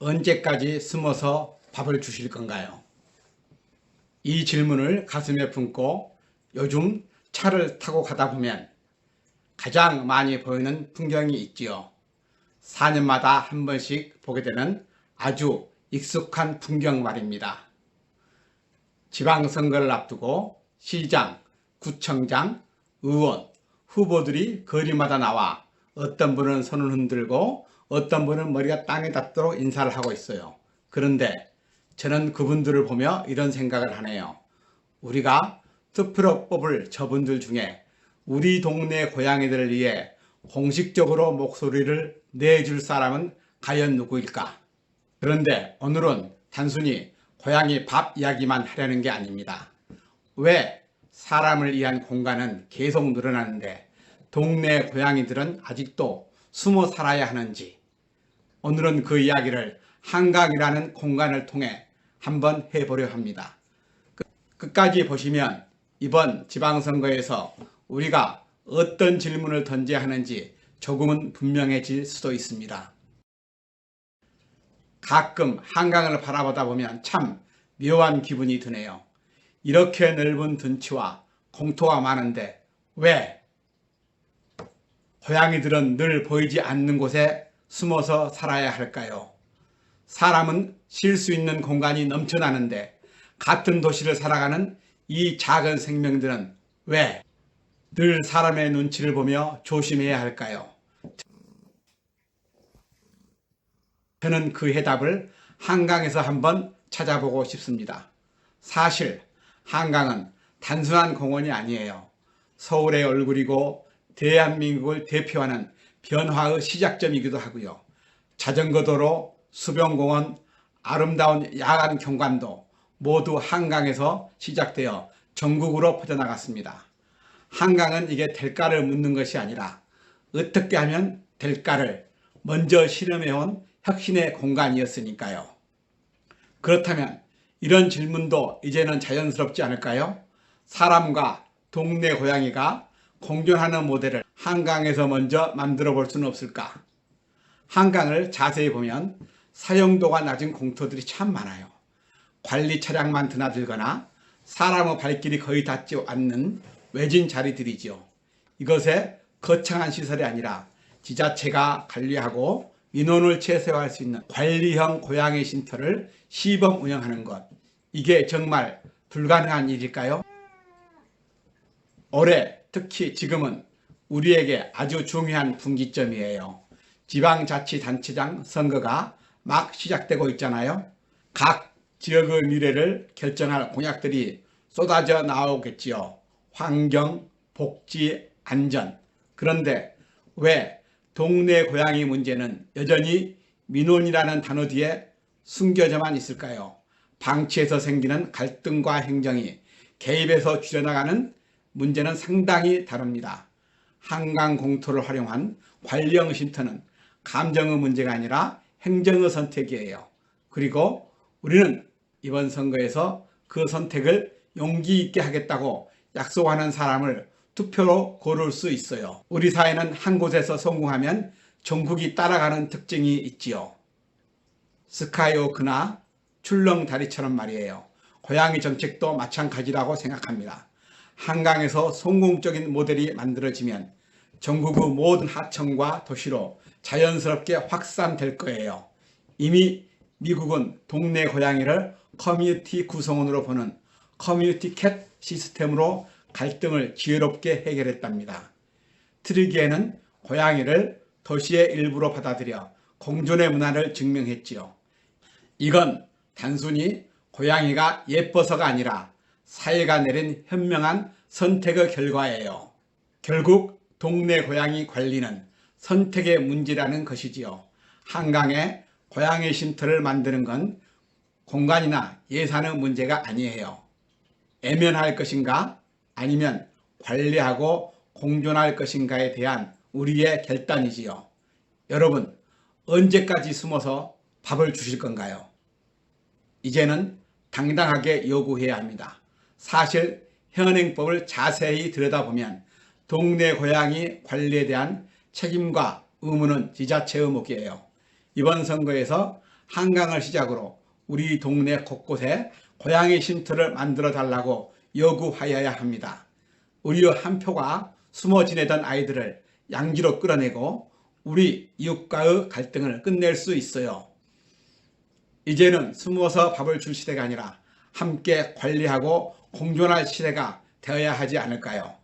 언제까지 숨어서 밥을 주실 건가요? 이 질문을 가슴에 품고 요즘 차를 타고 가다 보면 가장 많이 보이는 풍경이 있지요. 4년마다 한 번씩 보게 되는 아주 익숙한 풍경 말입니다. 지방선거를 앞두고 시장, 구청장, 의원, 후보들이 거리마다 나와 어떤 분은 손을 흔들고 어떤 분은 머리가 땅에 닿도록 인사를 하고 있어요. 그런데 저는 그분들을 보며 이런 생각을 하네요. 우리가 투표로 뽑을 저분들 중에 우리 동네 고양이들을 위해 공식적으로 목소리를 내줄 사람은 과연 누구일까? 그런데 오늘은 단순히 고양이 밥 이야기만 하려는 게 아닙니다. 왜 사람을 위한 공간은 계속 늘어나는데 동네 고양이들은 아직도 숨어 살아야 하는지, 오늘은 그 이야기를 한강이라는 공간을 통해 한번 해보려 합니다. 끝까지 보시면 이번 지방선거에서 우리가 어떤 질문을 던져야 하는지 조금은 분명해질 수도 있습니다. 가끔 한강을 바라보다 보면 참 묘한 기분이 드네요. 이렇게 넓은 둔치와 공터가 많은데 왜 고양이들은 늘 보이지 않는 곳에 숨어서 살아야 할까요? 사람은 쉴 수 있는 공간이 넘쳐나는데 같은 도시를 살아가는 이 작은 생명들은 왜 늘 사람의 눈치를 보며 조심해야 할까요? 저는 그 해답을 한강에서 한번 찾아보고 싶습니다. 사실 한강은 단순한 공원이 아니에요. 서울의 얼굴이고 대한민국을 대표하는 변화의 시작점이기도 하고요. 자전거 도로, 수변공원, 아름다운 야간 경관도 모두 한강에서 시작되어 전국으로 퍼져나갔습니다. 한강은 이게 될까를 묻는 것이 아니라 어떻게 하면 될까를 먼저 실험해온 혁신의 공간이었으니까요. 그렇다면 이런 질문도 이제는 자연스럽지 않을까요? 사람과 동네 고양이가 공존하는 모델을 한강에서 먼저 만들어 볼 수는 없을까? 한강을 자세히 보면 사용도가 낮은 공터들이 참 많아요. 관리 차량만 드나들거나 사람의 발길이 거의 닿지 않는 외진 자리들이지요. 이것에 거창한 시설이 아니라 지자체가 관리하고 민원을 최소화할 수 있는 관리형 고양이 쉼터를 시범 운영하는 것, 이게 정말 불가능한 일일까요? 올해 특히 지금은 우리에게 아주 중요한 분기점이에요. 지방자치단체장 선거가 막 시작되고 있잖아요. 각 지역의 미래를 결정할 공약들이 쏟아져 나오겠지요. 환경, 복지, 안전. 그런데 왜 동네 고양이 문제는 여전히 민원이라는 단어 뒤에 숨겨져만 있을까요? 방치에서 생기는 갈등과 행정이 개입해서 줄여나가는 문제는 상당히 다릅니다. 한강 공터를 활용한 관리형 쉼터는 감정의 문제가 아니라 행정의 선택이에요. 그리고 우리는 이번 선거에서 그 선택을 용기 있게 하겠다고 약속하는 사람을 투표로 고를 수 있어요. 우리 사회는 한 곳에서 성공하면 전국이 따라가는 특징이 있지요. 스카이워크나 출렁다리처럼 말이에요. 고양이 정책도 마찬가지라고 생각합니다. 한강에서 성공적인 모델이 만들어지면 전국의 모든 하청과 도시로 자연스럽게 확산될 거예요. 이미 미국은 동네 고양이를 커뮤니티 구성원으로 보는 커뮤니티 캣 시스템으로 갈등을 지혜롭게 해결했답니다. 트리기에는 고양이를 도시의 일부로 받아들여 공존의 문화를 증명했지요. 이건 단순히 고양이가 예뻐서가 아니라 사회가 내린 현명한 선택의 결과예요. 결국 동네 고양이 관리는 선택의 문제라는 것이지요. 한강에 고양이 쉼터를 만드는 건 공간이나 예산의 문제가 아니에요. 애면할 것인가 아니면 관리하고 공존할 것인가에 대한 우리의 결단이지요. 여러분, 언제까지 숨어서 밥을 주실 건가요? 이제는 당당하게 요구해야 합니다. 사실 현행법을 자세히 들여다보면 동네 고양이 관리에 대한 책임과 의무는 지자체의 몫이에요. 이번 선거에서 한강을 시작으로 우리 동네 곳곳에 고양이 쉼터를 만들어 달라고 요구하여야 합니다. 우리의 한 표가 숨어 지내던 아이들을 양지로 끌어내고 우리 이웃과의 갈등을 끝낼 수 있어요. 이제는 숨어서 밥을 줄 시대가 아니라 함께 관리하고 공존할 시대가 되어야 하지 않을까요?